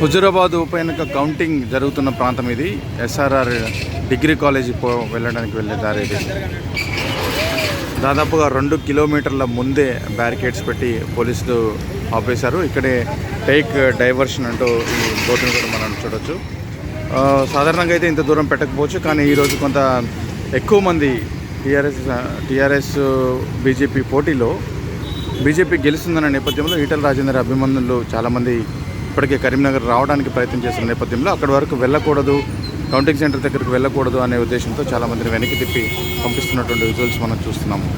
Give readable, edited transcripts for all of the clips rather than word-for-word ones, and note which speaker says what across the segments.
Speaker 1: హుజూరాబాద్ ఉప ఎన్నిక కౌంటింగ్ జరుగుతున్న ప్రాంతం ఇది. ఎస్ఆర్ఆర్ డిగ్రీ కాలేజీ వెళ్ళడానికి వెళ్ళే దారి ఇది. దాదాపుగా 2 కిలోమీటర్ల ముందే బ్యారికేడ్స్ పెట్టి పోలీసులు ఆపేశారు. ఇక్కడే టేక్ డైవర్షన్ అంటూ ఈ బోర్డును కూడా మనం చూడవచ్చు. సాధారణంగా అయితే ఇంత దూరం పెట్టకపోవచ్చు, కానీ ఈరోజు కొంత ఎక్కువ మంది టీఆర్ఎస్ బీజేపీ పోటీలో బీజేపీ గెలుస్తుందన్న నేపథ్యంలో ఈటల రాజేందర్ అభిమానులు చాలామంది ఇప్పటికే కరీంనగర్ రావడానికి ప్రయత్నం చేస్తున్న నేపథ్యంలో అక్కడి వరకు వెళ్ళకూడదు, కౌంటింగ్ సెంటర్ దగ్గరకు వెళ్ళకూడదు అనే ఉద్దేశంతో చాలామందిని వెనక్కి తిప్పి పంపిస్తున్నటువంటి విజువల్స్ మనం చూస్తున్నాము.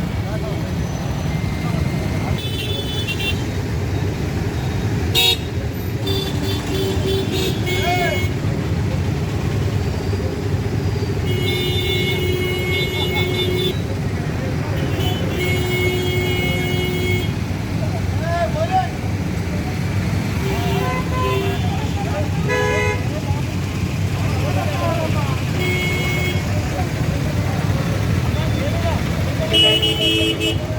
Speaker 2: Thank you.